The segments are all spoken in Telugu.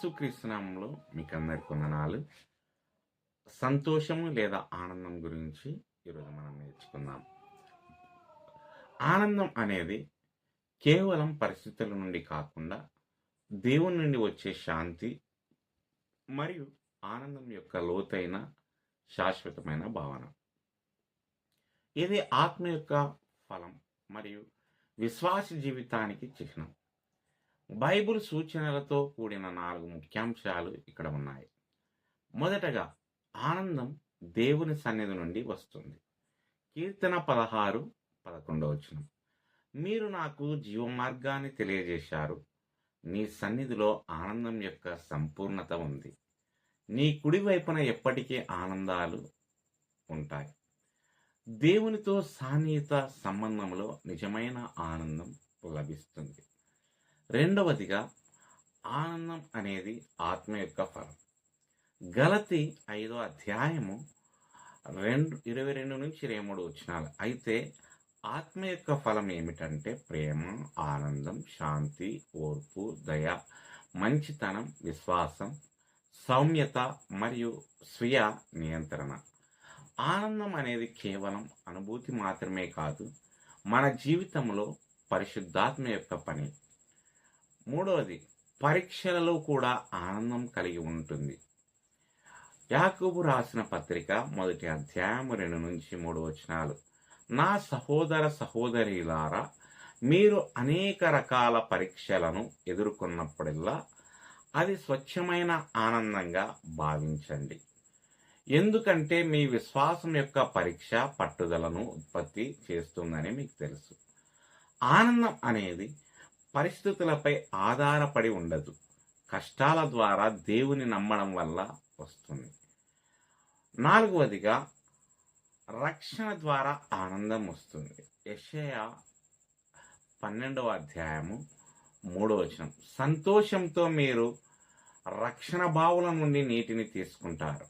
యేసుక్రీస్తు నామములో మీకందరికి వందనాలు. సంతోషము లేదా ఆనందం గురించి ఈరోజు మనం నేర్చుకుందాం. ఆనందం అనేది కేవలం పరిస్థితుల నుండి కాకుండా దేవుని నుండి వచ్చే శాంతి మరియు ఆనందం యొక్క లోతైన శాశ్వతమైన భావన. ఇది ఆత్మ యొక్క ఫలం మరియు విశ్వాస జీవితానికి చిహ్నం. బైబిల్ సూచనలతో కూడిన 4 ముఖ్యాంశాలు ఇక్కడ ఉన్నాయి. మొదటగా, ఆనందం దేవుని సన్నిధి నుండి వస్తుంది. కీర్తన 16:11 మీరు నాకు జీవమార్గాన్ని తెలియజేశారు. నీ సన్నిధిలో ఆనందం యొక్క సంపూర్ణత ఉంది. నీ కుడి వైపున ఎప్పటికీ ఆనందాలు ఉంటాయి. దేవునితో సాన్నిహిత సంబంధంలో నిజమైన ఆనందం లభిస్తుంది. రెండవదిగా, ఆనందం అనేది ఆత్మ యొక్క ఫలం. గలతీ 5:22-23 అయితే ఆత్మ యొక్క ఫలం ఏమిటంటే ప్రేమ, ఆనందం, శాంతి, ఓర్పు, దయ, మంచితనం, విశ్వాసం, సౌమ్యత మరియు స్వీయ నియంత్రణ. ఆనందం అనేది కేవలం అనుభూతి మాత్రమే కాదు, మన జీవితంలో పరిశుద్ధాత్మ యొక్క పని. మూడవది, పరీక్షలలో కూడా ఆనందం కలిగి ఉంటుంది. యాకోబు రాసిన పత్రిక 1:2-3 నా సహోదర సహోదరీలారా, మీరు అనేక రకాల పరీక్షలను ఎదుర్కొన్నప్పుడల్లా అది స్వచ్ఛమైన ఆనందంగా భావించండి. ఎందుకంటే మీ విశ్వాసం యొక్క పరీక్ష పట్టుదలను ఉత్పత్తి చేస్తుందని మీకు తెలుసు. ఆనందం అనేది పరిస్థితులపై ఆధారపడి ఉండదు, కష్టాల ద్వారా దేవుని నమ్మడం వల్ల వస్తుంది. నాలుగవదిగా, రక్షణ ద్వారా ఆనందం వస్తుంది. యెషయా 12:3 సంతోషంతో మీరు రక్షణ బావుల నుండి నీటిని తీసుకుంటారు.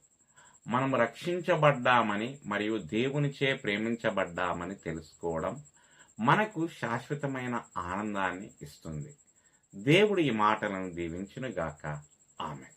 మనం రక్షించబడ్డామని మరియు దేవునిచే ప్రేమించబడ్డామని తెలుసుకోవడం మనకు శాశ్వతమైన ఆనందాన్ని ఇస్తుంది. దేవుడు ఈ మాటలను దీవించునుగాక. ఆమేన్.